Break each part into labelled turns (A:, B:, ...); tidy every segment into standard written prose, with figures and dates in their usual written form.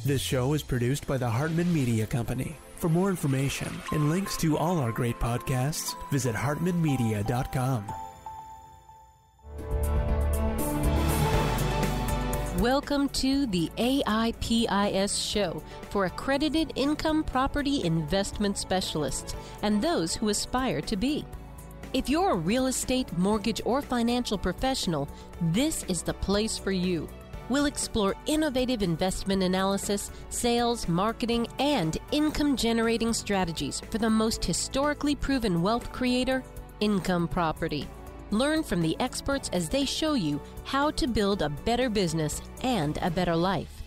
A: This show is produced by the Hartman Media Company. For more information and links to all our great podcasts, visit hartmanmedia.com.
B: Welcome to the AIPIS show for accredited income property investment specialists and those who aspire to be. If you're a real estate, mortgage, or financial professional, this is the place for you. We'll explore innovative investment analysis, sales, marketing, and income-generating strategies for the most historically proven wealth creator, income property. Learn from the experts as they show you how to build a better business and a better life.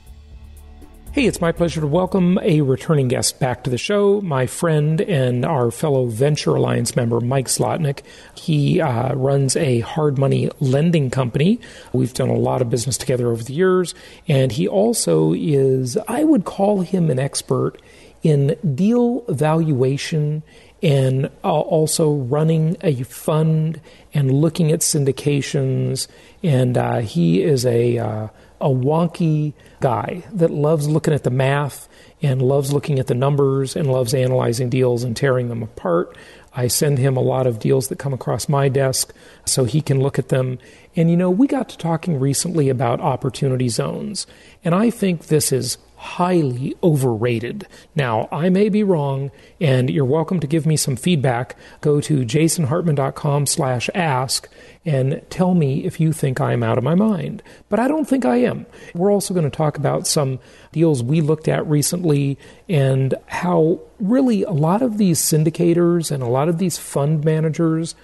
C: Hey, it's my pleasure to welcome a returning guest back to the show, my friend and our fellow Venture Alliance member, Mike Zlotnik. He runs a hard money lending company. We've done a lot of business together over the years, and he also is, I would call him an expert in deal valuation and also running a fund and looking at syndications. And he is a wonky guy that loves looking at the math and loves looking at the numbers and loves analyzing deals and tearing them apart. I send him a lot of deals that come across my desk so he can look at them. And, you know, we got to talking recently about opportunity zones, and I think this is highly overrated. Now, I may be wrong, and you're welcome to give me some feedback. Go to jasonhartman.com/ask and tell me if you think I'm out of my mind. But I don't think I am. We're also going to talk about some deals we looked at recently and how really a lot of these syndicators and a lot of these fund managers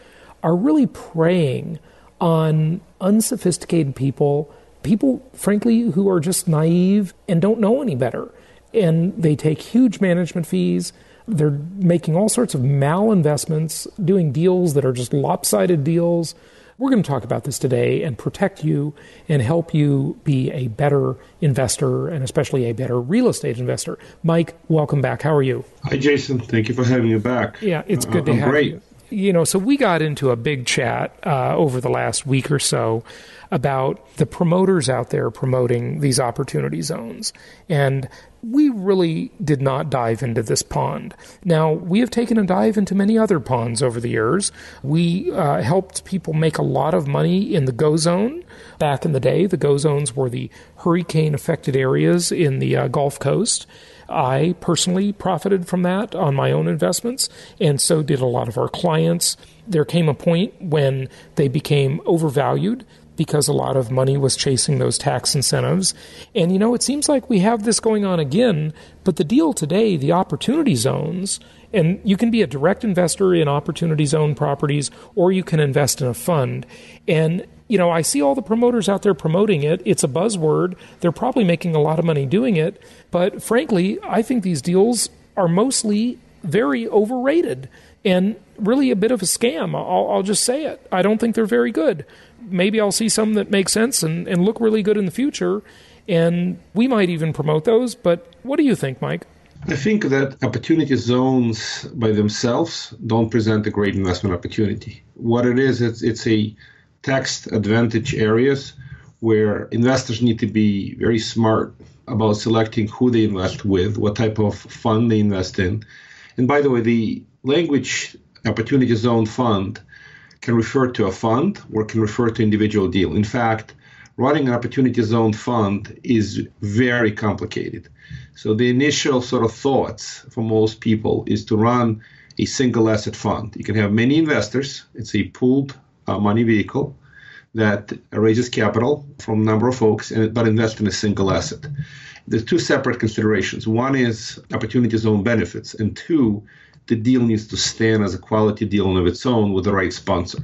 C: are really preying on unsophisticated people, frankly, who are just naive and don't know any better. And they take huge management fees. They're making all sorts of malinvestments, doing deals that are just lopsided deals. We're going to talk about this today and protect you and help you be a better investor and especially a better real estate investor. Mike, welcome back. How are you?
D: Hi, Jason. Thank you for having me back.
C: Yeah, it's good to have you. You know, so we got into a big chat over the last week or so about the promoters out there promoting these opportunity zones. And we really did not dive into this pond. Now, we have taken a dive into many other ponds over the years. We helped people make a lot of money in the GO zone. Back in the day, the GO zones were the hurricane-affected areas in the Gulf Coast. I personally profited from that on my own investments, and so did a lot of our clients. There came a point when they became overvalued because a lot of money was chasing those tax incentives. And, you know, it seems like we have this going on again, but the deal today, the opportunity zones, and you can be a direct investor in opportunity zone properties, or you can invest in a fund. And, you know, I see all the promoters out there promoting it. It's a buzzword. They're probably making a lot of money doing it. But frankly, I think these deals are mostly very overrated and really a bit of a scam. I'll just say it. I don't think they're very good. Maybe I'll see some that make sense and look really good in the future, and we might even promote those. But what do you think, Mike?
D: I think that opportunity zones by themselves don't present a great investment opportunity. What it is, it's a tax advantage areas where investors need to be very smart about selecting who they invest with, what type of fund they invest in. And by the way, the language opportunity zone fund can refer to a fund or can refer to individual deal. In fact, running an opportunity zone fund is very complicated. So the initial sort of thoughts for most people is to run a single asset fund. You can have many investors. It's a pooled money vehicle that raises capital from a number of folks, but invest in a single asset. There's two separate considerations. One is opportunity zone benefits, and two, the deal needs to stand as a quality deal of its own with the right sponsor.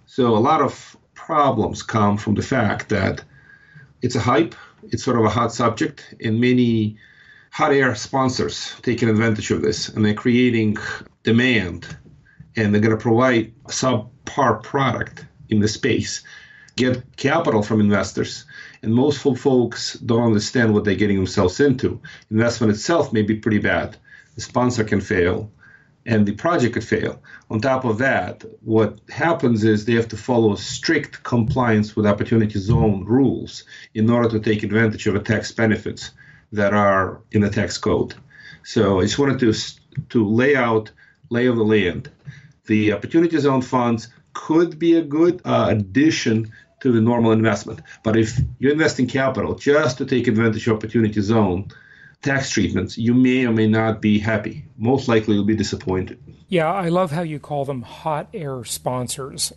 D: So a lot of problems come from the fact that it's a hype, it's sort of a hot subject, and many hot air sponsors taking advantage of this, and they're creating demand, and they're going to provide a subpar product in the space, get capital from investors, and most folks don't understand what they're getting themselves into. Investment itself may be pretty bad. The sponsor can fail, and the project could fail. On top of that, what happens is they have to follow strict compliance with opportunity zone rules in order to take advantage of the tax benefits that are in the tax code. So I just wanted to lay out lay of the land. The opportunity zone funds could be a good addition to the normal investment. But if you're investing capital just to take advantage of opportunity zone tax treatments, you may or may not be happy. Most likely you'll be disappointed.
C: Yeah, I love how you call them hot air sponsors.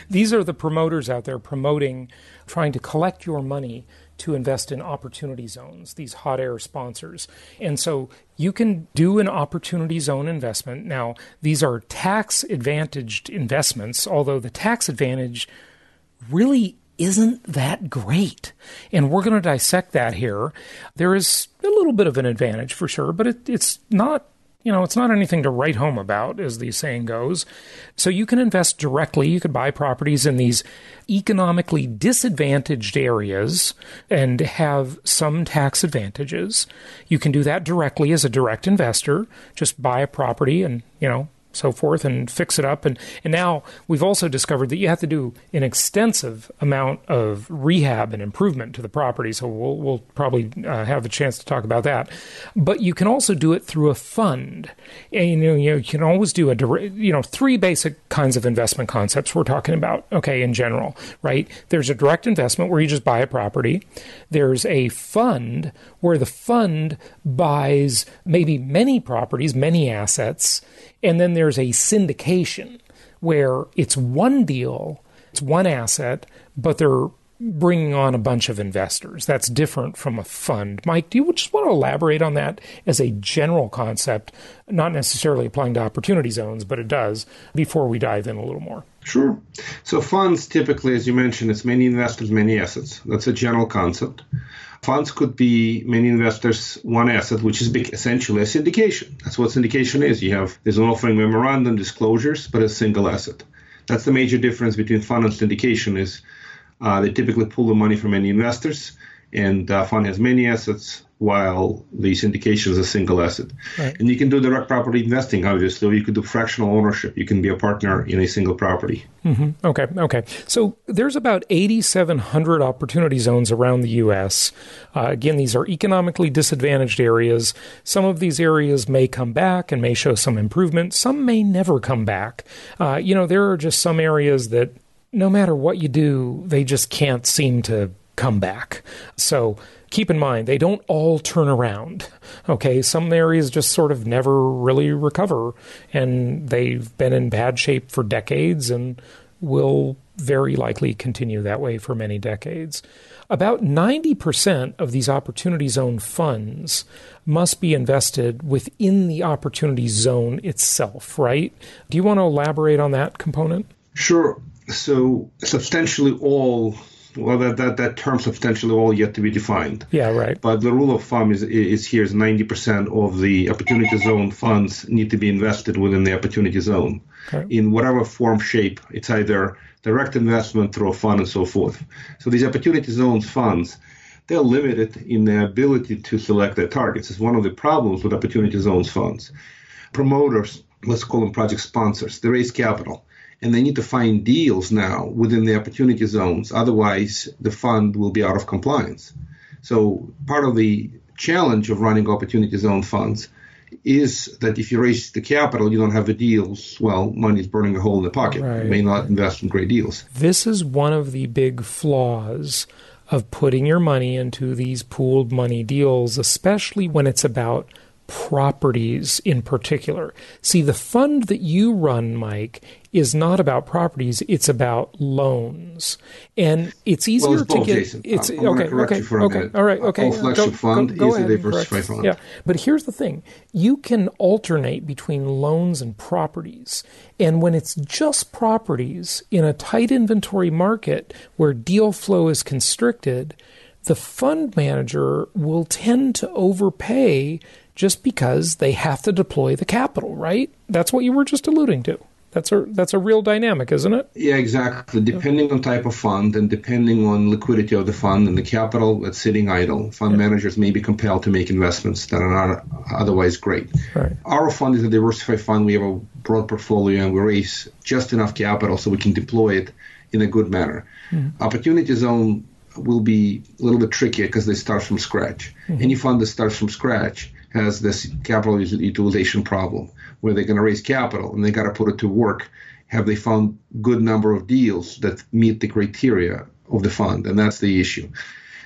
C: These are the promoters out there promoting, trying to collect your money to invest in opportunity zones, these hot air sponsors. And so you can do an opportunity zone investment. Now, these are tax advantaged investments, although the tax advantage really isn't that great. And we're going to dissect that here. There is a little bit of an advantage for sure, but it's not, it's not anything to write home about, as the saying goes. So you can invest directly. You could buy properties in these economically disadvantaged areas and have some tax advantages. You can do that directly as a direct investor. Just buy a property and, so forth, and fix it up. And now we've also discovered that you have to do an extensive amount of rehab and improvement to the property. So we'll probably have a chance to talk about that. But you can also do it through a fund. And, you can always do three basic kinds of investment concepts we're talking about, in general, right? There's a direct investment where you just buy a property. There's a fund where the fund buys maybe many properties, many assets. And then there's a syndication where it's one deal, it's one asset, but they're bringing on a bunch of investors. That's different from a fund. Mike, do you just want to elaborate on that as a general concept, not necessarily applying to opportunity zones, but it does, before we dive in a little more?
D: Sure. So funds typically, as you mentioned, it's many investors, many assets. That's a general concept. Funds could be many investors, one asset, which is essentially a syndication. That's what syndication is. There's an offering memorandum, disclosures, but a single asset. That's the major difference between fund and syndication is they typically pull the money from many investors, and fund has many assets, while the syndication is a single asset. Right. And you can do direct property investing, obviously, or you could do fractional ownership. You can be a partner in a single property.
C: Mm-hmm. Okay. So there's about 8,700 opportunity zones around the U.S. Again, these are economically disadvantaged areas. Some of these areas may come back and may show some improvement. Some may never come back. There are just some areas that no matter what you do, they just can't seem to come back. So keep in mind, they don't all turn around. Some areas just sort of never really recover, and they've been in bad shape for decades and will very likely continue that way for many decades. About 90% of these opportunity zone funds must be invested within the opportunity zone itself, right? Do you want to elaborate on that component?
D: Sure. So substantially all, that term substantially all yet to be defined.
C: Yeah, right.
D: But the rule of thumb is 90% of the opportunity zone funds need to be invested within the opportunity zone in whatever form, shape. It's either direct investment through a fund and so forth. So these opportunity zones funds, they're limited in their ability to select their targets. It's one of the problems with opportunity zones funds. Promoters, let's call them project sponsors, they raise capital. And they need to find deals now within the opportunity zones. Otherwise, the fund will be out of compliance. So part of the challenge of running opportunity zone funds is that if you raise the capital, you don't have the deals, well, money is burning a hole in the pocket. Right. You may not invest in great deals.
C: This is one of the big flaws of putting your money into these pooled money deals, especially when it's about properties in particular. See, the fund that you run, Mike, is not about properties, it's about loans. And it's easier to get
D: Jason. All
C: right, okay.
D: All flagship fund is a diversified fund.
C: Yeah. But here's the thing. You can alternate between loans and properties. And when it's just properties in a tight inventory market where deal flow is constricted, the fund manager will tend to overpay just because they have to deploy the capital, right? That's what you were just alluding to. That's a real dynamic, isn't it?
D: Yeah, exactly. Depending on type of fund and depending on liquidity of the fund and the capital that's sitting idle, fund managers may be compelled to make investments that are not otherwise great.
C: Right.
D: Our fund is a diversified fund. We have a broad portfolio and we raise just enough capital so we can deploy it in a good manner. Mm-hmm. Opportunity zone will be a little bit trickier because they start from scratch. Any fund that starts from scratch has this capital utilization problem where they're going to raise capital and they got to put it to work. Have they found good number of deals that meet the criteria of the fund? And that's the issue.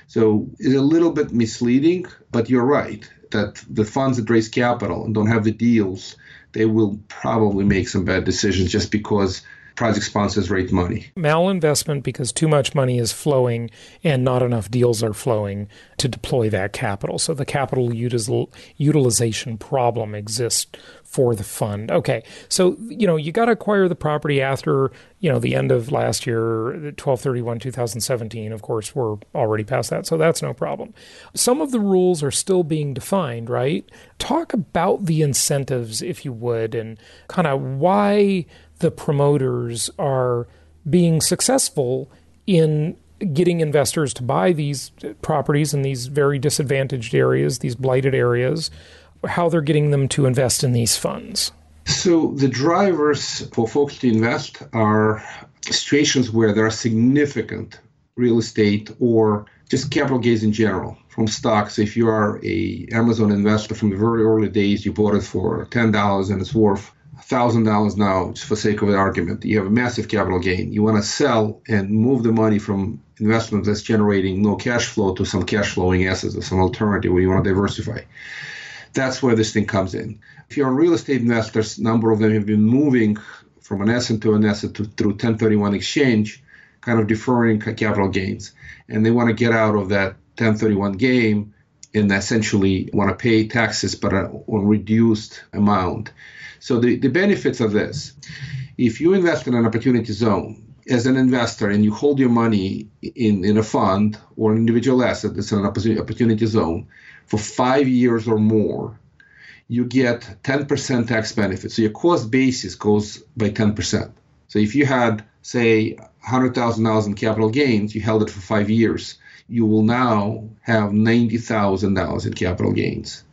D: So it's a little bit misleading, but you're right that the funds that raise capital and don't have the deals, they will probably make some bad decisions just because project sponsors raise money.
C: Malinvestment because too much money is flowing and not enough deals are flowing to deploy that capital. So the capital utilization problem exists for the fund. Okay, so, you got to acquire the property after, the end of last year, 12/31/2017. Of course, we're already past that, so that's no problem. Some of the rules are still being defined, right? Talk about the incentives, if you would, and kind of why the promoters are being successful in getting investors to buy these properties in these very disadvantaged areas, these blighted areas, how they're getting them to invest in these funds.
D: So the drivers for folks to invest are situations where there are significant real estate or just capital gains in general from stocks. If you are a Amazon investor from the very early days, you bought it for $10 and it's worth $1,000 now, just for sake of the argument. You have a massive capital gain. You want to sell and move the money from investment that's generating no cash flow to some cash flowing assets or some alternative where you want to diversify. That's where this thing comes in. If you're on real estate investors, a number of them have been moving from an asset to an asset through 1031 exchange, kind of deferring capital gains. And they want to get out of that 1031 game and essentially want to pay taxes but on reduced amount. So the benefits of this, if you invest in an opportunity zone as an investor and you hold your money in a fund or an individual asset that's in an opportunity zone for 5 years or more, you get 10% tax benefit. So your cost basis goes by 10%. So if you had, say, $100,000 in capital gains, you held it for 5 years, you will now have $90,000 in capital gains.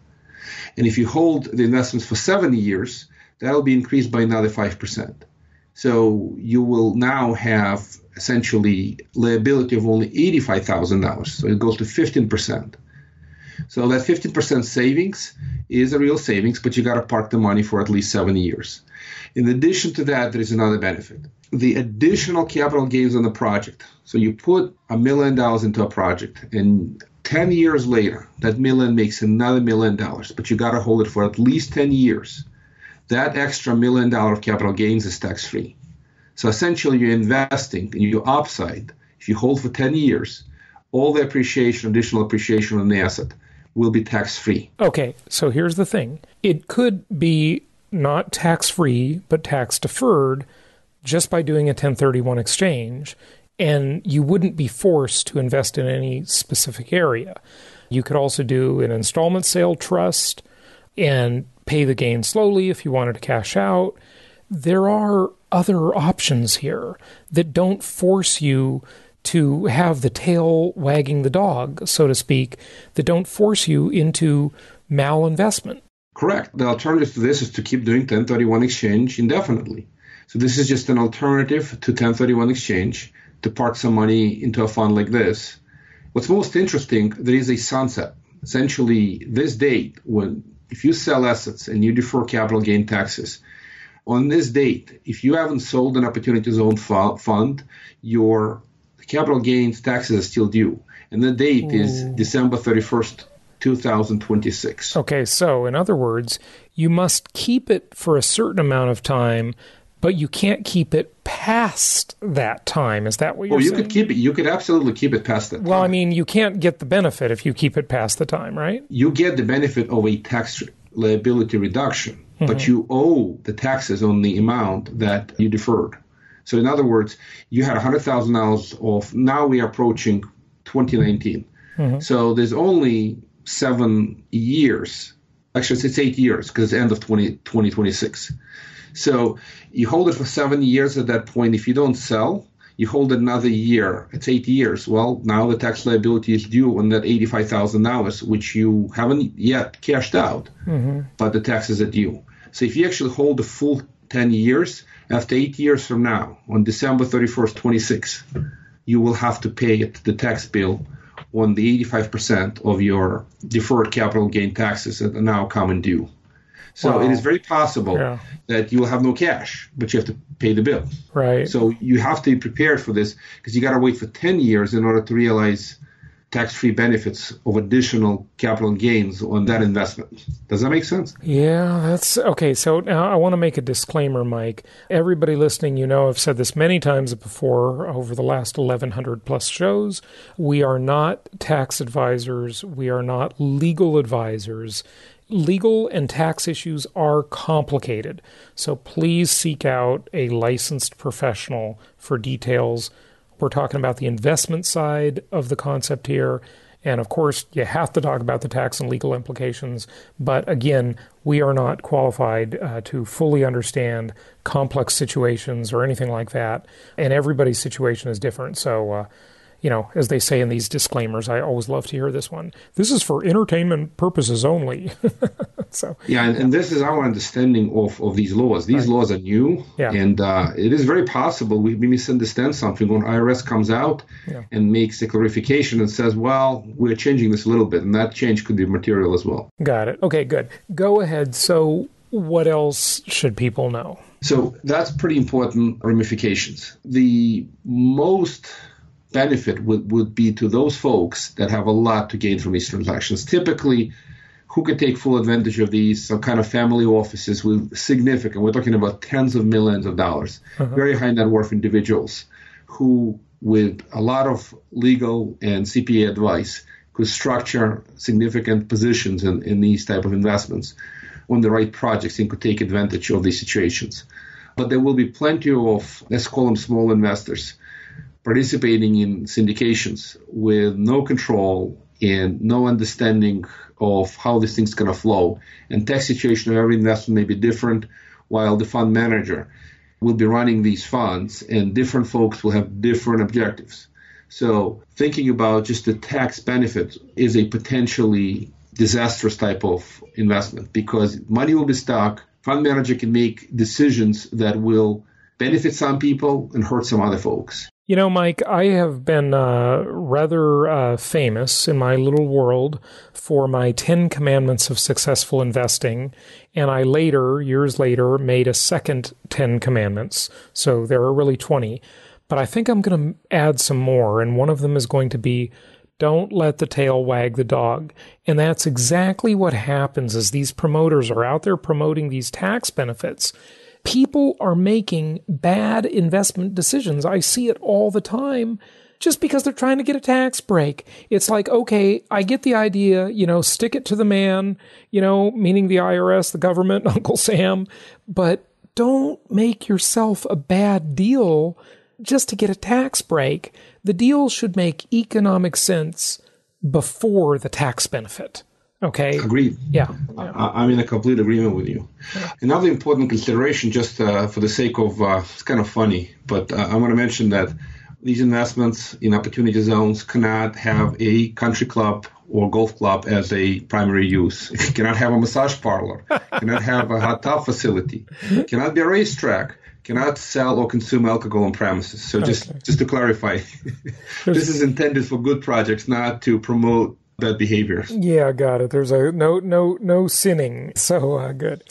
D: And if you hold the investments for 7 years, that'll be increased by another 5%. So you will now have essentially liability of only $85,000. So it goes to 15%. So that 15% savings is a real savings, but you got to park the money for at least 7 years. In addition to that, there is another benefit. The additional capital gains on the project. So you put $1 million into a project, and 10 years later, that million makes another $1 million, but you got to hold it for at least 10 years. That extra $1 million of capital gains is tax-free. So essentially, you're investing in your upside. If you hold for 10 years, all the appreciation, additional appreciation on the asset will be tax-free.
C: Okay, so here's the thing. It could be not tax-free, but tax-deferred just by doing a 1031 exchange, and you wouldn't be forced to invest in any specific area. You could also do an installment sale trust and pay the gain slowly if you wanted to cash out. There are other options here that don't force you to have the tail wagging the dog, so to speak, that don't force you into malinvestment.
D: Correct. The alternative to this is to keep doing 1031 exchange indefinitely. So this is just an alternative to 1031 exchange to park some money into a fund like this. What's most interesting, there is a sunset. Essentially, this date, if you sell assets and you defer capital gain taxes, on this date, if you haven't sold an opportunity zone fund, your capital gains taxes are still due. And the date is December 31st, 2026.
C: Okay, so in other words, you must keep it for a certain amount of time, but you can't keep it past that time. Is that what you're saying?
D: You could keep it. You could absolutely keep it past that time.
C: Well, I mean, you can't get the benefit if you keep it past the time, right?
D: You get the benefit of a tax liability reduction, but you owe the taxes on the amount that you deferred. So in other words, you had $100,000 off. Now we are approaching 2019. So there's only 7 years. Actually, it's 8 years because it's the end of 2026. So you hold it for 7 years at that point. If you don't sell, you hold it another year. It's 8 years. Well, now the tax liability is due on that $85,000, which you haven't yet cashed out, but the taxes are due. So if you actually hold the full 10 years, after 8 years from now, on December 31st, 26, you will have to pay the tax bill on the 85% of your deferred capital gain taxes that are now coming due. So it is very possible that you will have no cash, but you have to pay the bill.
C: Right.
D: So you have to be prepared for this because you got to wait for 10 years in order to realize tax-free benefits of additional capital gains on that investment. Does that make sense?
C: Yeah, that's okay. So now I want to make a disclaimer, Mike. Everybody listening, I've said this many times before over the last 1,100 plus shows. We are not tax advisors. We are not legal advisors. Legal and tax issues are complicated. So please seek out a licensed professional for details. We're talking about the investment side of the concept here. And of course, you have to talk about the tax and legal implications. But again, we are not qualified to fully understand complex situations or anything like that. And everybody's situation is different. So, as they say in these disclaimers, I always love to hear this one. This is for entertainment purposes only.
D: And this is our understanding of these laws. These laws are new, and it is very possible we misunderstand something when IRS comes out and makes a clarification and says, well, we're changing this a little bit, and that change could be material as well.
C: Got it. Okay, good. Go ahead. So what else should people know?
D: So that's pretty important ramifications. The most benefit would be to those folks that have a lot to gain from these transactions. Typically, who could take full advantage of these? Some kind of family offices with significant, we're talking about tens of millions of dollars, very high net worth individuals who, with a lot of legal and CPA advice, could structure significant positions in these type of investments on the right projects and could take advantage of these situations. But there will be plenty of, let's call them small investors, participating in syndications with no control and no understanding of how this thing's going to flow. And tax situation of every investment may be different, while the fund manager will be running these funds, and different folks will have different objectives. So thinking about just the tax benefit is a potentially disastrous type of investment because money will be stuck. Fund manager can make decisions that will benefit some people and hurt some other folks.
C: Mike, I have been rather famous in my little world for my 10 commandments of successful investing. And I years later, made a second 10 commandments. So there are really 20. But I think I'm going to add some more. And one of them is going to be, don't let the tail wag the dog. And that's exactly what happens as these promoters are out there promoting these tax benefits. People are making bad investment decisions. I see it all the time just because they're trying to get a tax break. It's like, okay, I get the idea, stick it to the man, meaning the IRS, the government, Uncle Sam, but don't make yourself a bad deal just to get a tax break. The deal should make economic sense before the tax benefit. Okay.
D: Agreed.
C: Yeah.
D: I'm in a complete agreement with you. Another important consideration, just for the sake of, it's kind of funny, but I want to mention that these investments in opportunity zones cannot have a country club or golf club as a primary use. Cannot have a massage parlor. Cannot have a hot tub facility. Cannot be a racetrack. Cannot sell or consume alcohol on premises. So just to clarify, this is intended for good projects, not to promote bad behavior.
C: Yeah, got it. There's a no sinning. So good.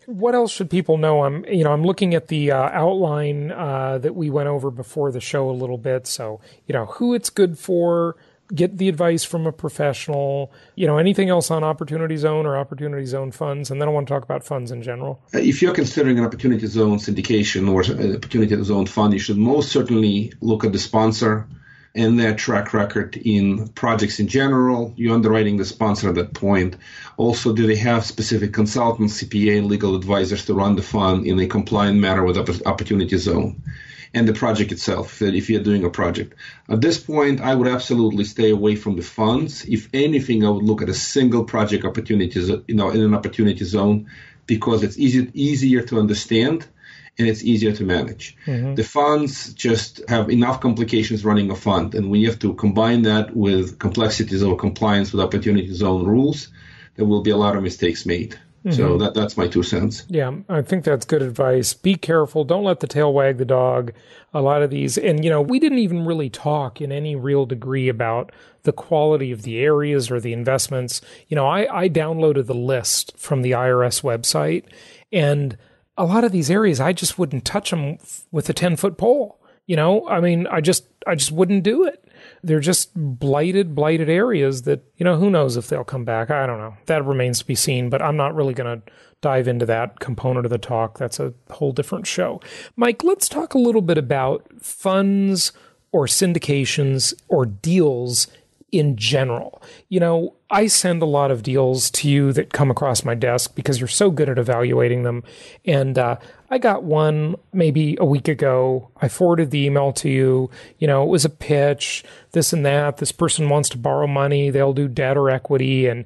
C: What else should people know? I'm looking at the outline that we went over before the show a little bit. So who it's good for. Get the advice from a professional. Anything else on Opportunity Zone or Opportunity Zone funds, and then I want to talk about funds in general.
D: If you're considering an Opportunity Zone syndication or an Opportunity Zone fund, you should most certainly look at the sponsor and their track record in projects in general. You're underwriting the sponsor at that point. Also, do they have specific consultants, CPA, and legal advisors to run the fund in a compliant manner with Opportunity Zone? And the project itself, if you're doing a project. At this point, I would absolutely stay away from the funds. If anything, I would look at a single project opportunities, in an Opportunity Zone, because it's easier to understand and it's easier to manage. Mm-hmm. The funds just have enough complications running a fund, and when you have to combine that with complexities of compliance with Opportunity Zone rules, there will be a lot of mistakes made. So that's my 2 cents.
C: Yeah, I think that's good advice. Be careful. Don't let the tail wag the dog. A lot of these, and we didn't even really talk in any real degree about the quality of the areas or the investments. I downloaded the list from the IRS website, and a lot of these areas, I just wouldn't touch them with a 10-foot pole. I just wouldn't do it. They're just blighted areas that, who knows if they'll come back. I don't know. That remains to be seen, but I'm not really going to dive into that component of the talk. That's a whole different show. Mike, let's talk a little bit about funds or syndications or deals in general. I send a lot of deals to you that come across my desk because you're so good at evaluating them. And I got one maybe a week ago. I forwarded the email to you. It was a pitch, this and that. This person wants to borrow money. They'll do debt or equity. And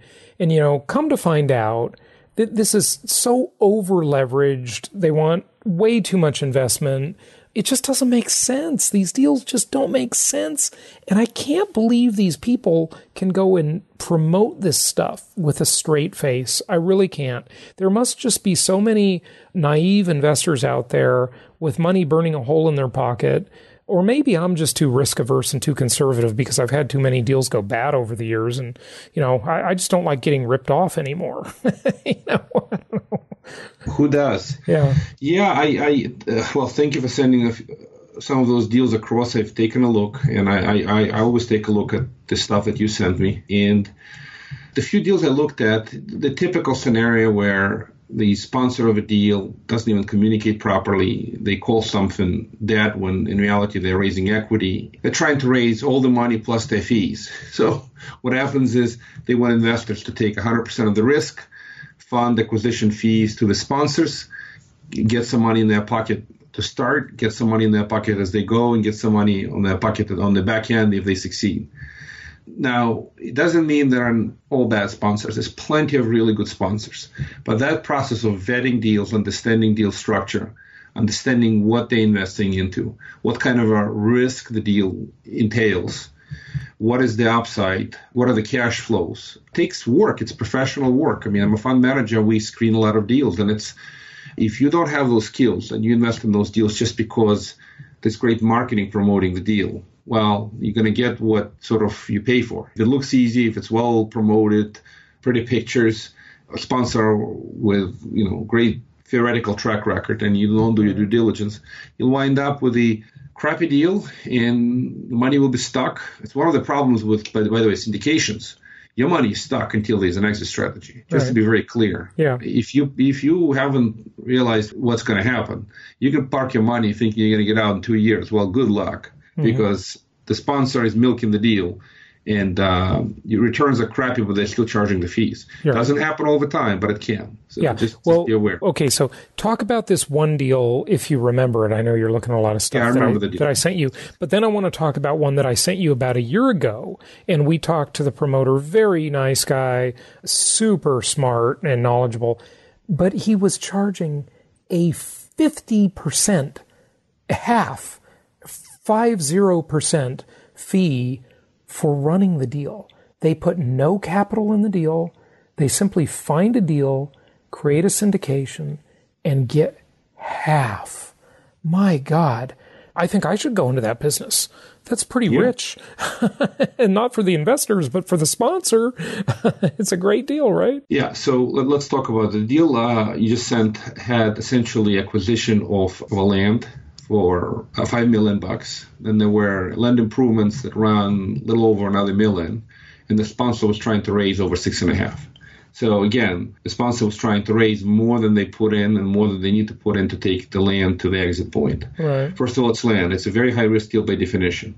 C: come to find out that this is so over leveraged. They want way too much investment. It just doesn't make sense. These deals just don't make sense. And I can't believe these people can go and promote this stuff with a straight face. I really can't. There must just be so many naive investors out there with money burning a hole in their pocket. Or maybe I'm just too risk averse and too conservative because I've had too many deals go bad over the years. And, I just don't like getting ripped off anymore. I don't know.
D: Who does?
C: Yeah.
D: Yeah. Well, thank you for sending some of those deals across. I've taken a look, and I always take a look at the stuff that you sent me. And the few deals I looked at, the typical scenario where the sponsor of a deal doesn't even communicate properly. They call something debt when in reality they're raising equity. They're trying to raise all the money plus their fees. So what happens is they want investors to take 100% of the risk, fund acquisition fees to the sponsors, get some money in their pocket to start, get some money in their pocket as they go, and get some money on their pocket on the back end if they succeed. Now, it doesn't mean there are all bad sponsors. There's plenty of really good sponsors. But that process of vetting deals, understanding deal structure, understanding what they're investing into, what kind of a risk the deal entails, what is the upside, what are the cash flows. It takes work. It's professional work. I mean, I'm a fund manager. We screen a lot of deals. And if you don't have those skills and you invest in those deals just because there's great marketing promoting the deal, well, you're going to get what sort of you pay for. If it looks easy, if it's well promoted, pretty pictures, a sponsor with great theoretical track record, and you don't do your due diligence, you'll wind up with a crappy deal, and the money will be stuck. It's one of the problems with, by the way, syndications. Your money is stuck until there's an exit strategy. Just to be very clear.
C: Yeah.
D: If you haven't realized what's going to happen, you can park your money thinking you're going to get out in 2 years. Well, good luck. Because the sponsor is milking the deal, and your returns are crappy, but they're still charging the fees. It doesn't happen all the time, but it can. So just be aware.
C: Okay, so talk about this one deal, if you remember it. I know you're looking at a lot of stuff that I sent you. But then I want to talk about one that I sent you about a year ago, and we talked to the promoter, very nice guy, super smart and knowledgeable, but he was charging a 50%, half, 50% fee for running the deal. They put no capital in the deal. They simply find a deal, create a syndication, and get half. My God, I think I should go into that business. That's pretty rich. And not for the investors, but for the sponsor. It's a great deal, right?
D: Yeah, so let's talk about the deal you just sent. Had essentially acquisition of a land for $5 million. Then there were land improvements that ran a little over another $1 million, and the sponsor was trying to raise over $6.5 million. So again, the sponsor was trying to raise more than they put in and more than they need to put in to take the land to the exit point.
C: Right.
D: First of all, it's land. It's a very high risk deal by definition.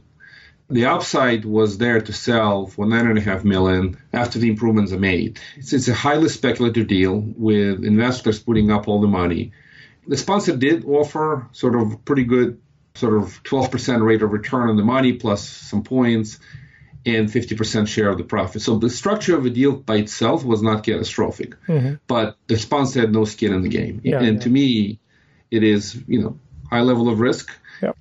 D: The upside was there to sell for $9.5 million after the improvements are made. It's a highly speculative deal with investors putting up all the money. The sponsor did offer sort of pretty good sort of 12% rate of return on the money plus some points and 50% share of the profit. So the structure of the deal by itself was not catastrophic, but the sponsor had no skin in the game. To me, it is, high level of risk.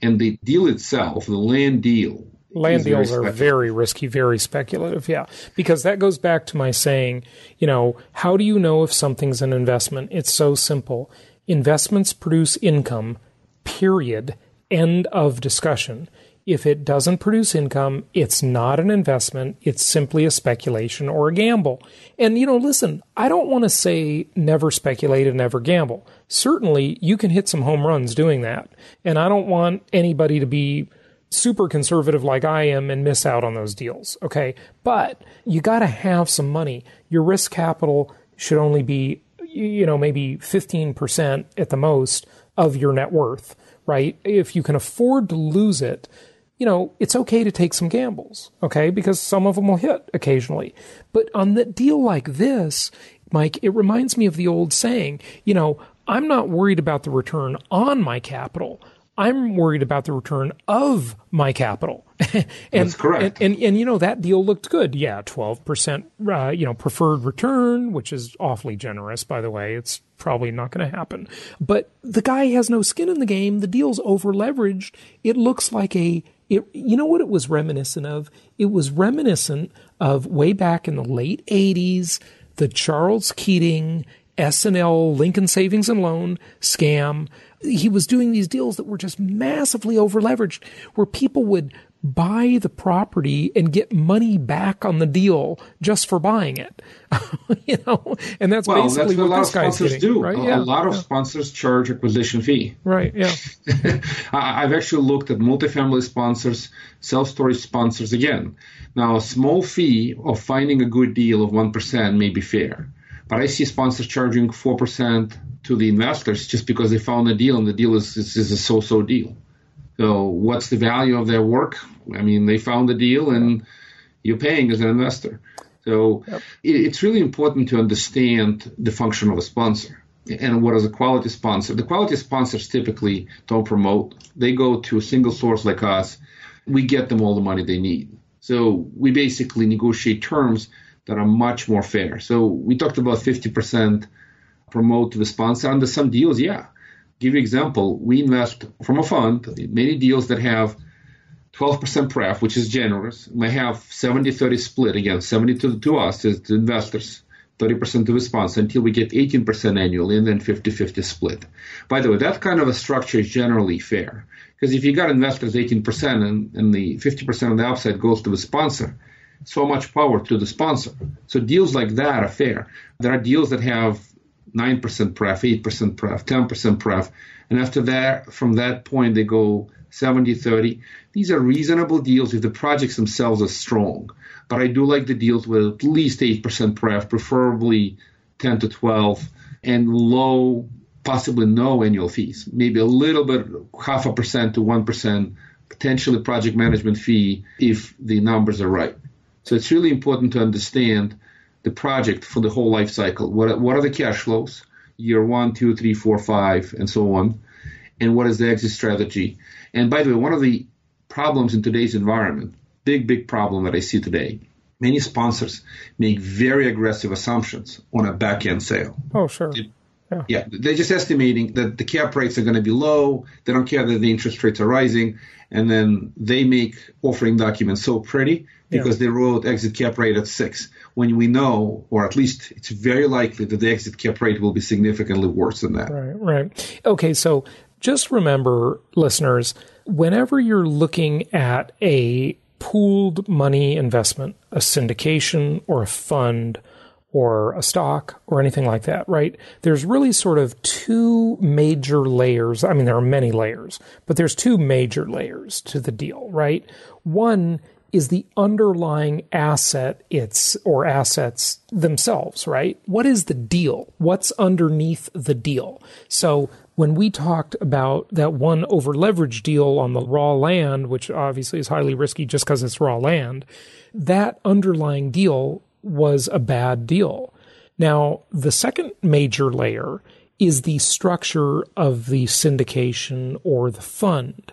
D: And the deal itself, the land deal,
C: Land deals are very risky, very speculative, yeah. Because that goes back to my saying, how do you know if something's an investment? It's so simple. Investments produce income, period, end of discussion. If it doesn't produce income, it's not an investment. It's simply a speculation or a gamble. And, listen, I don't want to say never speculate and never gamble. Certainly, you can hit some home runs doing that. And I don't want anybody to be super conservative like I am and miss out on those deals, okay? But you got to have some money. Your risk capital should only be, maybe 15% at the most of your net worth, right? If you can afford to lose it, it's okay to take some gambles, okay? Because some of them will hit occasionally. But on the deal like this, Mike, it reminds me of the old saying, I'm not worried about the return on my capital. I'm worried about the return of my capital.
D: That's correct.
C: And that deal looked good. Yeah, 12%, preferred return, which is awfully generous, by the way. It's probably not going to happen. But the guy has no skin in the game. The deal's over-leveraged. It looks like what it was reminiscent of? It was reminiscent of way back in the late 80s, the Charles Keating S&L Lincoln Savings and Loan scam. He was doing these deals that were just massively over-leveraged, where people would buy the property and get money back on the deal just for buying it. And that's basically
D: what
C: this guy's getting.
D: Do.
C: Right?
D: A lot of sponsors charge acquisition fee.
C: Right, yeah.
D: I've actually looked at multifamily sponsors, self-storage sponsors again. Now, a small fee of finding a good deal of 1% may be fair. But I see sponsors charging 4% to the investors just because they found a deal, and the deal is a so-so deal. So what's the value of their work? I mean, they found the deal, and you're paying as an investor. So It's really important to understand the function of a sponsor and what is a quality sponsor. The quality sponsors typically don't promote. They go to a single source like us. We get them all the money they need. So we basically negotiate terms that are much more fair. So we talked about 50% promote to the sponsor. Under some deals, yeah. Give you an example. We invest from a fund, many deals that have 12% pref, which is generous. We have 70-30 split, again, 70 to us as the investors, 30% to the sponsor, until we get 18% annually, and then 50-50 split. By the way, that kind of a structure is generally fair. Because if you got investors 18% and the 50% of the upside goes to the sponsor, so much power to the sponsor. So deals like that are fair. There are deals that have 9% pref, 8% pref, 10% pref. And after that, from that point, they go 70-30. These are reasonable deals if the projects themselves are strong. But I do like the deals with at least 8% pref, preferably 10 to 12, and low, possibly no annual fees. Maybe a little bit, 0.5% to 1%, potentially project management fee if the numbers are right. So it's really important to understand the project for the whole life cycle. What are the cash flows, year 1, 2, 3, 4, 5, and so on, and what is the exit strategy? And by the way, one of the problems in today's environment, big problem that I see today, many sponsors make very aggressive assumptions on a back-end sale.
C: Oh, sure.
D: Yeah, they're just estimating that the cap rates are going to be low. They don't care that the interest rates are rising. And then they make offering documents so pretty because they wrote exit cap rate at 6, when we know, or at least it's very likely, that the exit cap rate will be significantly worse than that.
C: Right. Okay, so just remember, listeners, whenever you're looking at a pooled money investment, a syndication or a fund or a stock or anything like that, right? There's really sort of two major layers. I mean, there are many layers, but there's two major layers to the deal, right? One is the underlying asset, or assets themselves, right? What is the deal? What's underneath the deal? So when we talked about that one over-leveraged deal on the raw land, which obviously is highly risky just because it's raw land, that underlying deal was a bad deal. Now, the second major layer is the structure of the syndication or the fund.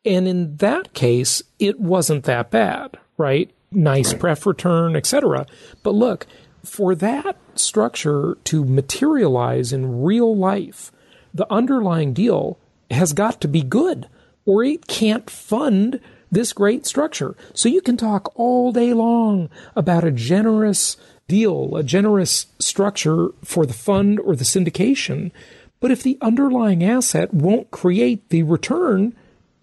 C: And in that case, it wasn't that bad, right? Nice pref return, etc. But look, for that structure to materialize in real life, the underlying deal has got to be good, or it can't fund this great structure. So you can talk all day long about a generous deal, a generous structure for the fund or the syndication. But if the underlying asset won't create the return,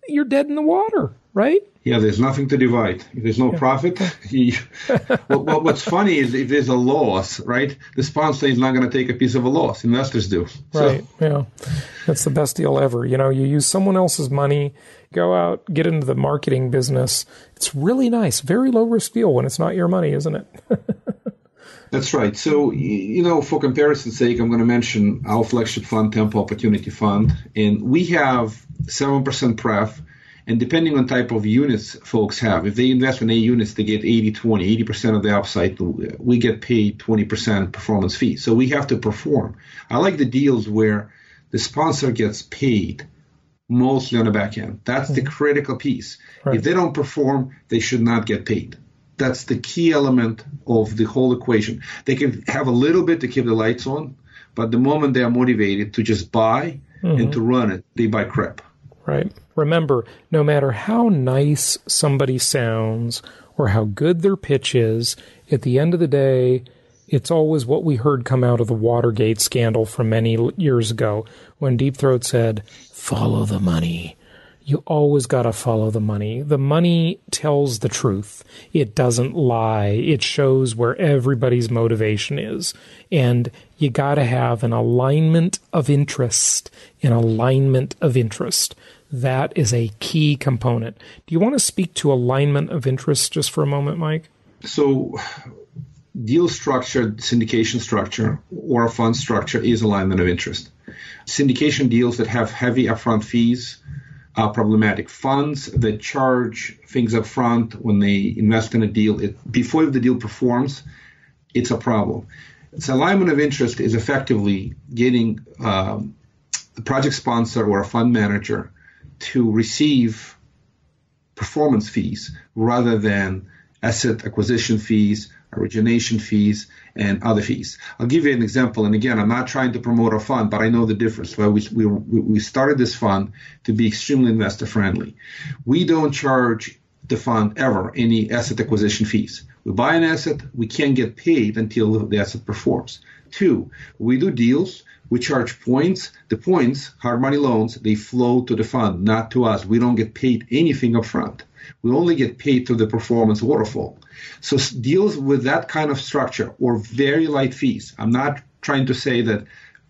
C: you're dead in the water, right?
D: Yeah, there's nothing to divide. If there's no profit, what's funny is if there's a loss, right, the sponsor is not going to take a piece of a loss. Investors do.
C: Right, yeah. That's the best deal ever. You use someone else's money, go out, get into the marketing business. It's really nice. Very low-risk deal when it's not your money, isn't it?
D: That's right. So, for comparison's sake, I'm going to mention our flagship fund, Tempo Opportunity Fund. And we have 7% pref. And depending on type of units folks have, if they invest in A units, they get 80-20, 80% of the upside. We get paid 20% performance fee. So we have to perform. I like the deals where the sponsor gets paid mostly on the back end. That's the critical piece. Right. If they don't perform, they should not get paid. That's the key element of the whole equation. They can have a little bit to keep the lights on, but the moment they are motivated to just buy and to run it, they buy crap.
C: Right. Remember, no matter how nice somebody sounds or how good their pitch is, at the end of the day, it's always what we heard come out of the Watergate scandal from many years ago when Deep Throat said, follow the money. You always got to follow the money. The money tells the truth. It doesn't lie. It shows where everybody's motivation is. And you got to have an alignment of interest. That is a key component. Do you want to speak to alignment of interest just for a moment, Mike?
D: So deal structure, syndication structure, or a fund structure is alignment of interest. Syndication deals that have heavy upfront fees are problematic. Funds that charge things up front when they invest in a deal, before the deal performs, it's a problem. It's alignment of interest is effectively getting the project sponsor or a fund manager to receive performance fees rather than asset acquisition fees, origination fees, and other fees. I'll give you an example. And again, I'm not trying to promote a fund, but I know the difference. Well, we started this fund to be extremely investor friendly. We don't charge the fund ever any asset acquisition fees. We buy an asset, we can't get paid until the asset performs. 2, we do deals. We charge points. The points, hard money loans, they flow to the fund, not to us. We don't get paid anything up front. We only get paid through the performance waterfall. So deals with that kind of structure or very light fees. I'm not trying to say that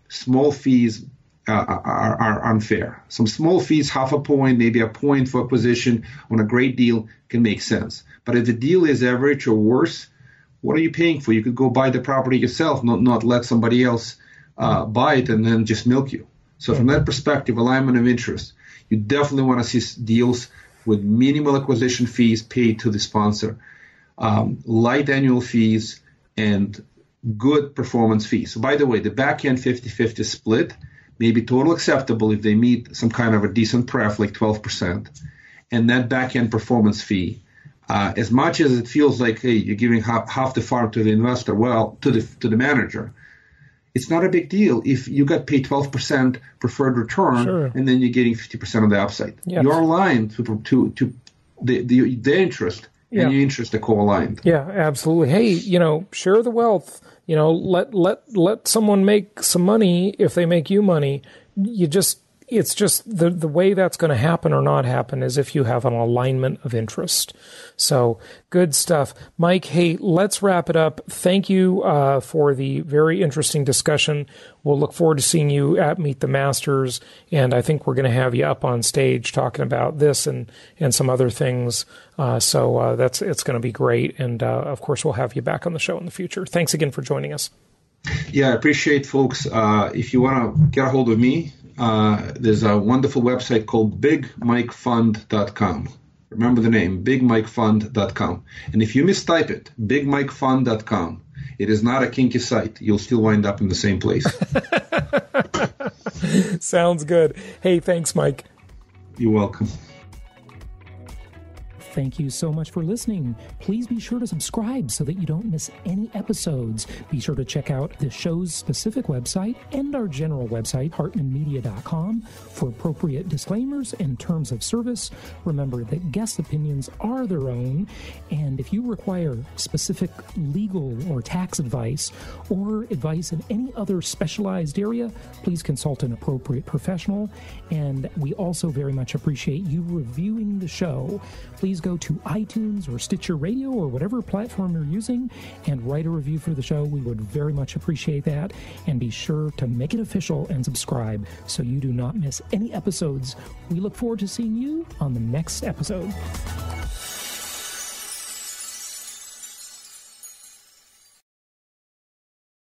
D: small fees are unfair. Some small fees, half a point, maybe a point for acquisition on a great deal can make sense. But if the deal is average or worse, what are you paying for? You could go buy the property yourself, not let somebody else buy it and then just milk you. So from that perspective, alignment of interest, you definitely want to see deals with minimal acquisition fees paid to the sponsor, light annual fees, and good performance fees. So by the way, the back end 50-50 split may be totally acceptable if they meet some kind of a decent pref, like 12%. And that back end performance fee, as much as it feels like, hey, you're giving half the farm to the investor, well, to the manager, it's not a big deal if you got paid 12% preferred return, sure, and then you're getting 50% of the upside. Yes. You're aligned to the interest, yeah, and your interests are co-aligned.
C: Yeah, absolutely. Hey, share the wealth. Let someone make some money if they make you money. It's just the way that's going to happen or not happen is if you have an alignment of interest. So good stuff. Mike, hey, let's wrap it up. Thank you for the very interesting discussion. We'll look forward to seeing you at Meet the Masters, and I think we're going to have you up on stage talking about this and some other things. It's going to be great, and of course we'll have you back on the show in the future. Thanks again for joining us.
D: Yeah, I appreciate folks. If you want to get a hold of me, there's a wonderful website called bigmikefund.com. Remember the name, bigmikefund.com. And if you mistype it, bigmikefund.com, it is not a kinky site. You'll still wind up in the same place.
C: Sounds good. Hey, thanks, Mike.
D: You're welcome.
C: Thank you so much for listening. Please be sure to subscribe so that you don't miss any episodes. Be sure to check out the show's specific website and our general website, hartmanmedia.com, for appropriate disclaimers and terms of service. Remember that guest opinions are their own, and if you require specific legal or tax advice or advice in any other specialized area, please consult an appropriate professional. And we also very much appreciate you reviewing the show. Please go to iTunes or Stitcher Radio or whatever platform you're using and write a review for the show. We would very much appreciate that. And be sure to make it official and subscribe so you do not miss any episodes. We look forward to seeing you on the next episode.